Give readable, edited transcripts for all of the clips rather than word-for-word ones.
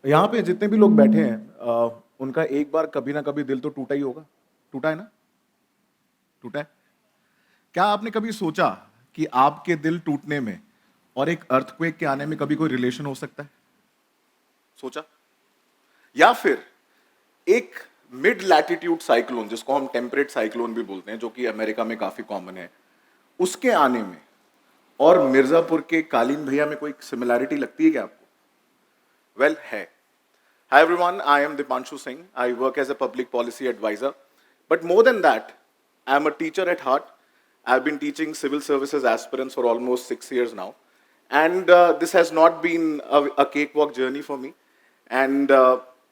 यहाँ पे जितने भी लोग बैठे हैं उनका एक बार कभी ना कभी दिल तो टूटा ही होगा। टूटा है ना? टूटा है। क्या आपने कभी सोचा कि आपके दिल टूटने में और एक अर्थक्वेक के आने में कभी कोई रिलेशन हो सकता है? सोचा? या फिर एक मिड लैटिट्यूड साइक्लोन, जिसको हम टेम्परेट साइक्लोन भी बोलते हैं, जो कि अमेरिका में काफी कॉमन है, उसके आने में और मिर्जापुर के कालीन भैया में कोई सिमिलैरिटी लगती है क्या आपको? वेल, है। Hi everyone, I am Deepanshu Singh. I work as a public policy advisor. But more than that, I am a teacher at heart. I've been teaching civil services aspirants for almost 6 years now. And this has not been a cakewalk journey for me. And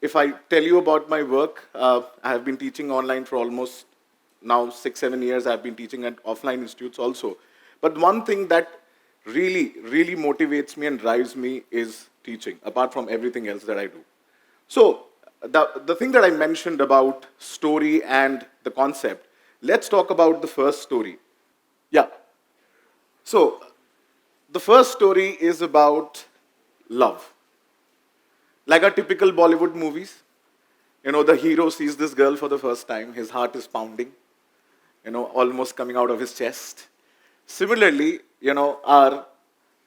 if I tell you about my work, I have been teaching online for almost now 6, 7 years. I've been teaching at offline institutes also. But one thing that really motivates me and drives me is teaching, apart from everything else that I do. So, the thing that I mentioned about story and the concept, let's talk about the first story. Yeah. So, the first story is about love. Like our typical Bollywood movies, the hero sees this girl for the first time, his heart is pounding, almost coming out of his chest. Similarly, our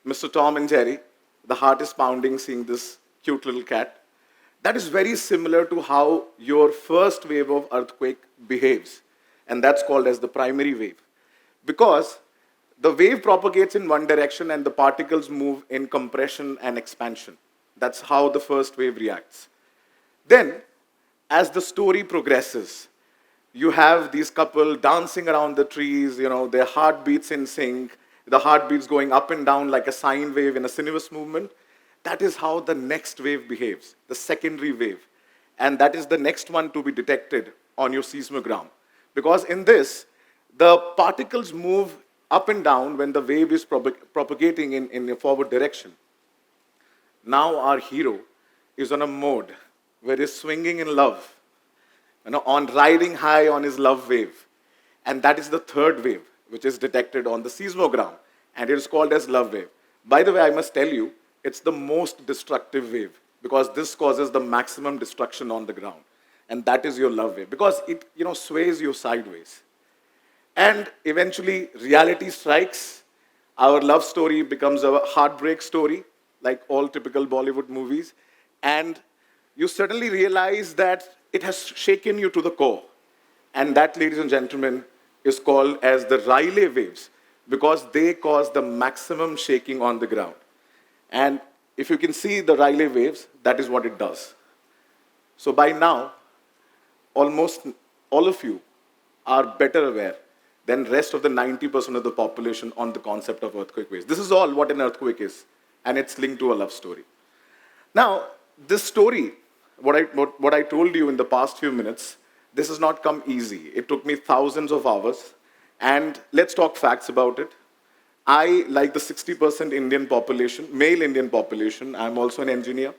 Mr. Tom and Jerry, the heart is pounding seeing this cute little cat. That is very similar to how your first wave of earthquake behaves. And that's called as the primary wave. Because the wave propagates in one direction and the particles move in compression and expansion. That's how the first wave reacts. Then, as the story progresses, you have these couple dancing around the trees, their heartbeats in sync, the heartbeats going up and down like a sine wave in a sinuous movement. That is how the next wave behaves, the secondary wave. And that is the next one to be detected on your seismogram. Because in this, the particles move up and down when the wave is propagating in a forward direction. Now our hero is on a mode where he's swinging in love, on riding high on his love wave. And that is the third wave, which is detected on the seismogram. And it is called as love wave. By the way, I must tell you, it's the most destructive wave because this causes the maximum destruction on the ground. And that is your love wave because it, sways you sideways. And eventually, reality strikes. Our love story becomes a heartbreak story, like all typical Bollywood movies. And you suddenly realize that it has shaken you to the core. And that, ladies and gentlemen, is called as the Rayleigh waves because they cause the maximum shaking on the ground. And if you can see the Rayleigh waves, that is what it does. So by now, almost all of you are better aware than rest of the 90% of the population on the concept of earthquake waves. This is all what an earthquake is, and it's linked to a love story. Now, this story, what I told you in the past few minutes, this has not come easy. It took me thousands of hours, and let's talk facts about it. I, like the 60% Indian population, male Indian population, I'm also an engineer.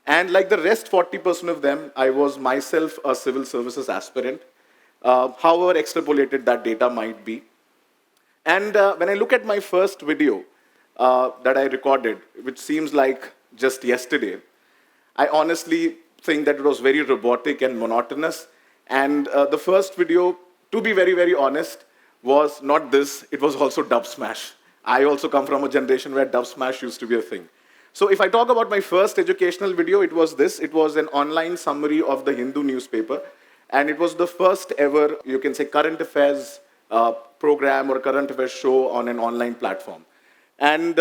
And like the rest 40% of them, I was myself a civil services aspirant, however extrapolated that data might be. And when I look at my first video that I recorded, which seems like just yesterday, I honestly think that it was very robotic and monotonous. And the first video, to be very honest, was not this, it was also dub smash. I also come from a generation where dub smash used to be a thing. So if I talk about my first educational video, it was this. It was an online summary of the Hindu newspaper. And it was the first ever, you can say, current affairs program or current affairs show on an online platform. And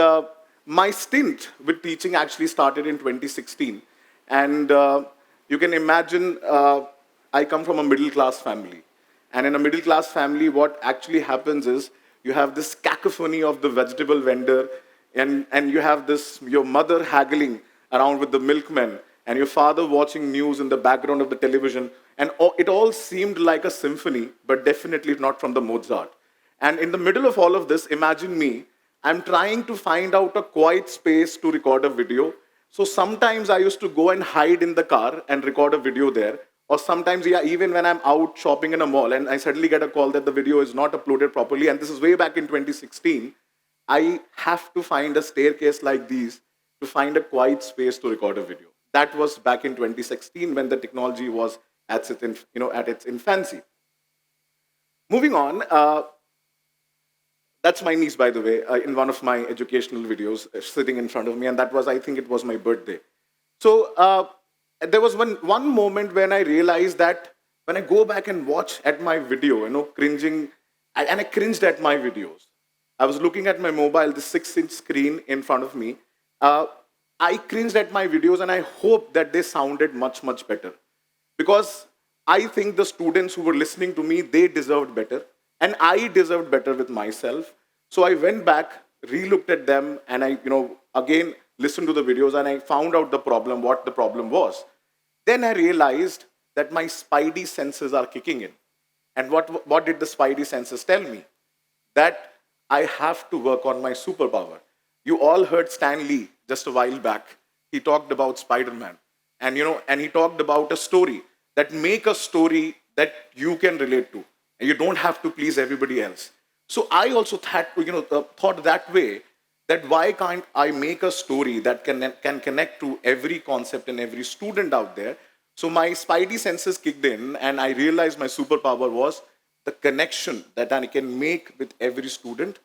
my stint with teaching actually started in 2016. And you can imagine I come from a middle class family. And in a middle class family, what actually happens is you have this cacophony of the vegetable vendor, and you have this, your mother haggling around with the milkman, and your father watching news in the background of the television. And it all seemed like a symphony, but definitely not from the Mozart. And in the middle of all of this, imagine me, I'm trying to find out a quiet space to record a video. So sometimes I used to go and hide in the car and record a video there. Or sometimes, yeah, even when I'm out shopping in a mall and I suddenly get a call that the video is not uploaded properly, and this is way back in 2016, I have to find a staircase like these to find a quiet space to record a video. That was back in 2016 when the technology was at its infancy. Moving on, that's my niece, by the way, in one of my educational videos, sitting in front of me, and that was, I think, it was my birthday. So there was one moment when I realized that when I go back and watch at my video, cringing, and I cringed at my videos. I was looking at my mobile, the 6-inch screen in front of me. Uh, I cringed at my videos, and I hope that they sounded much, much better, because I think the students who were listening to me, they deserved better, and I deserved better with myself. So I went back, re-looked at them, and I, again listened to the videos, and I found out what the problem was. Then I realized that my spidey senses are kicking in. And what did the spidey senses tell me? That I have to work on my superpower. You all heard Stan Lee just a while back. He talked about Spider-Man, and he talked about a story, that make a story that you can relate to, and you don't have to please everybody else. So I also thought that way, that why can't I make a story that can connect to every concept and every student out there? So my spidey senses kicked in, and I realized my superpower was the connection that I can make with every student,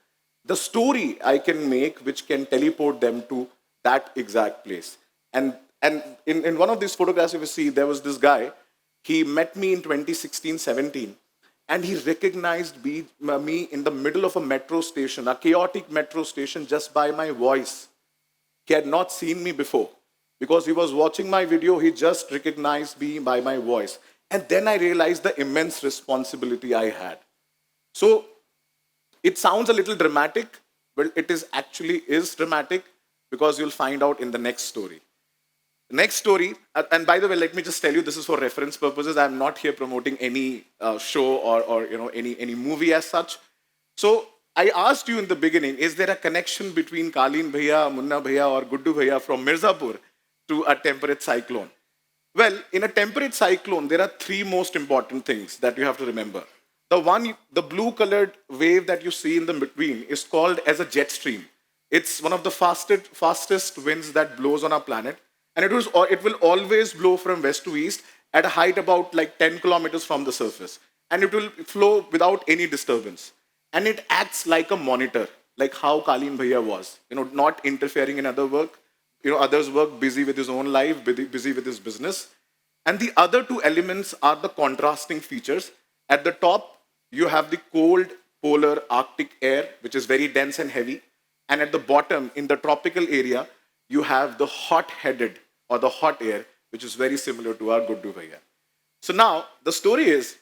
the story I can make which can teleport them to that exact place. And in one of these photographs, if you see, there was this guy. He met me in 2016, 17, and he recognized me in the middle of a metro station, a chaotic metro station, just by my voice. He had not seen me before. Because he was watching my video, he just recognized me by my voice. And then I realized the immense responsibility I had. So it sounds a little dramatic, but it is actually is dramatic, because you'll find out in the next story. The next story, and by the way, let me just tell you, this is for reference purposes. I'm not here promoting any show or any movie as such. So I asked you in the beginning, is there a connection between Kalin Bhaiya, Munna Bhaiya, or Guddu Bhaiya from Mirzapur to a temperate cyclone? Well, in a temperate cyclone, there are three most important things that you have to remember. The blue colored wave that you see in the between is called as a jet stream. It's one of the fastest winds that blows on our planet. And it will always blow from west to east at a height about like 10 kilometers from the surface. And it will flow without any disturbance. And it acts like a monitor, like how Kalin Bhaiya was, not interfering in other work. Others work, busy with his own life, busy with his business. And the other two elements are the contrasting features. At the top, you have the cold polar Arctic air, which is very dense and heavy. And at the bottom, in the tropical area, you have the hot-headed or the hot air, which is very similar to our Guddu Bhaiya. So now, the story is,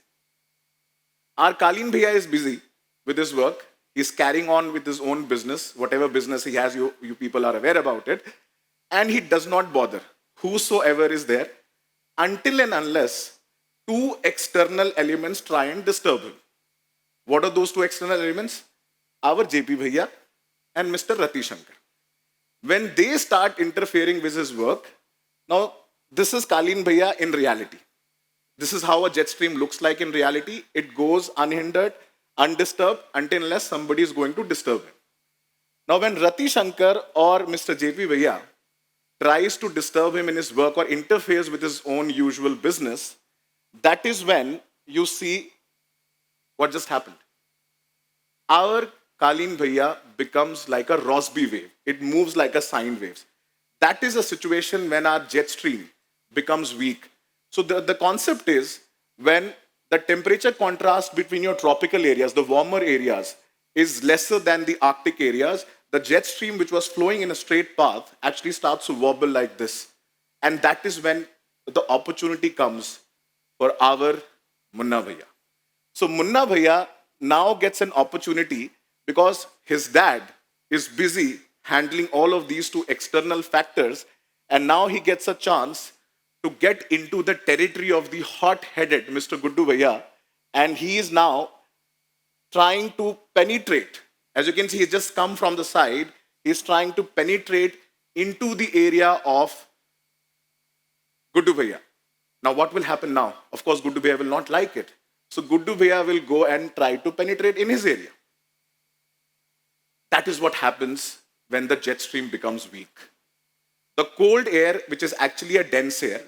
our Kalin Bhaiya is busy with his work. He's carrying on with his own business. Whatever business he has, you people are aware about it. And he does not bother whosoever is there, until and unless two external elements try and disturb him. What are those two external elements? Our JP Bhaiya and Mr. Rati Shankar. When they start interfering with his work, now this is Kalin Bhaiya in reality. This is how a jet stream looks like in reality. It goes unhindered, undisturbed, until unless somebody is going to disturb him. Now when Rati Shankar or Mr. JP Bhaiya tries to disturb him in his work or interferes with his own usual business, that is when you see what just happened. Our Kalin Bhaiya becomes like a Rossby wave. It moves like a sine wave. That is a situation when our jet stream becomes weak. So the concept is, when the temperature contrast between your tropical areas, the warmer areas, is lesser than the Arctic areas, the jet stream, which was flowing in a straight path, actually starts to wobble like this. And that is when the opportunity comes for our Munna Bhaiya. So Munna Bhaiya now gets an opportunity because his dad is busy handling all of these two external factors, and now he gets a chance to get into the territory of the hot-headed Mr. Guddu Bhaiya, and he is now trying to penetrate. As you can see, he's just come from the side. He's trying to penetrate into the area of Guddu Bhaiya. Now, what will happen now? Of course, Guddu Bhaiya will not like it. So Guddu Bhaiya will go and try to penetrate in his area. That is what happens when the jet stream becomes weak. The cold air, which is actually a dense air,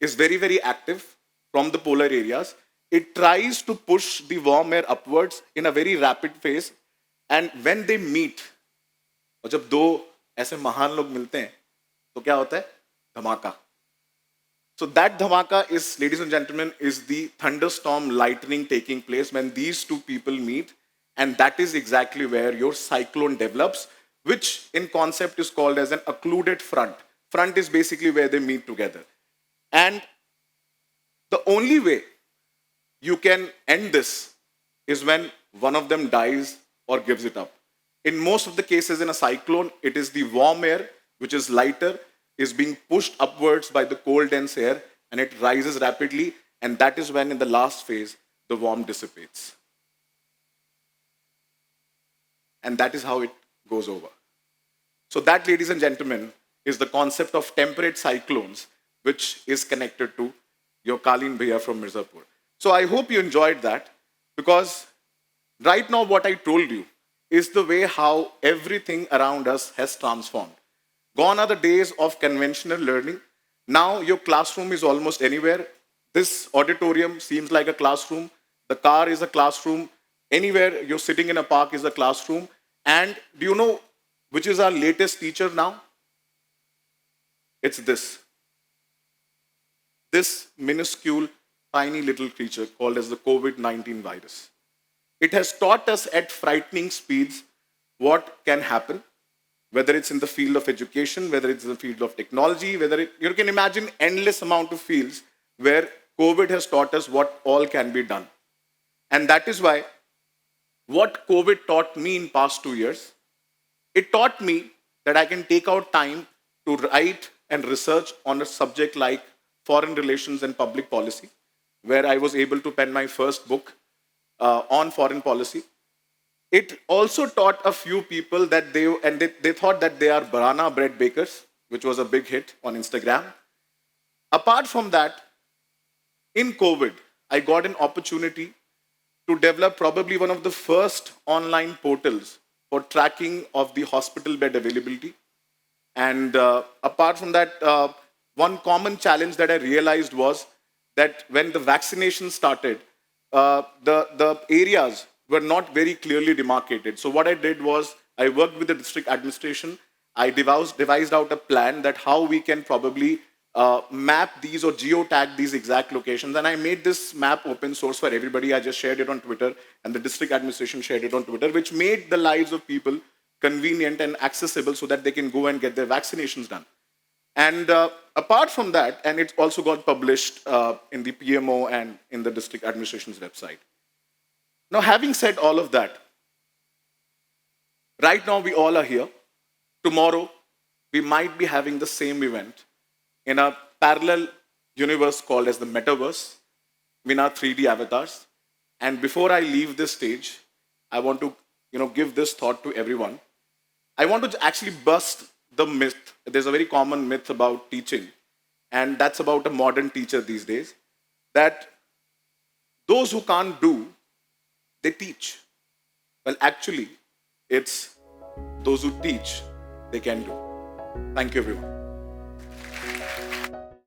is very, very active from the polar areas. It tries to push the warm air upwards in a very rapid phase. And when they meet, और जब दो ऐसे महान लोग मिलते हैं, तो क्या होता है? धमाका. So that dhamaka is, ladies and gentlemen, is the thunderstorm lightning taking place when these two people meet. And that is exactly where your cyclone develops, which in concept is called as an occluded front. Front is basically where they meet together. And the only way you can end this is when one of them dies or gives it up. In most of the cases in a cyclone, it is the warm air, which is lighter, is being pushed upwards by the cold dense air, and it rises rapidly, and that is when in the last phase, the warmth dissipates. And that is how it goes over. So that, ladies and gentlemen, is the concept of temperate cyclones, which is connected to your Kalin Bhaiya from Mirzapur. So I hope you enjoyed that, because right now what I told you is the way how everything around us has transformed. Gone are the days of conventional learning. Now your classroom is almost anywhere. This auditorium seems like a classroom. The car is a classroom. Anywhere you're sitting in a park is a classroom. And do you know which is our latest teacher now? It's this. This minuscule, tiny little creature called as the COVID-19 virus. It has taught us at frightening speeds what can happen, whether it's in the field of education, whether it's in the field of technology, you can imagine endless amount of fields where COVID has taught us what all can be done. And that is why what COVID taught me in past 2 years, it taught me that I can take out time to write and research on a subject like foreign relations and public policy, where I was able to pen my first book on foreign policy. It also taught a few people that they thought that they are banana bread bakers, which was a big hit on Instagram. Apart from that, in COVID, I got an opportunity to develop probably one of the first online portals for tracking of the hospital bed availability. And apart from that, one common challenge that I realized was that when the vaccination started, the areas were not very clearly demarcated. So what I did was I worked with the district administration. I devised out a plan that how we can probably map these or geotag these exact locations. And I made this map open source for everybody. I just shared it on Twitter, and the district administration shared it on Twitter, which made the lives of people convenient and accessible so that they can go and get their vaccinations done. And apart from that, and it also got published in the PMO and in the district administration's website. Now, having said all of that, right now we all are here. Tomorrow, we might be having the same event in a parallel universe called as the metaverse, in our 3D avatars. And before I leave this stage, I want to give this thought to everyone. I want to actually bust the myth. There's a very common myth about teaching, and that's about a modern teacher these days, that those who can't do, they teach. Well, actually, it's those who teach, they can do. Thank you, everyone.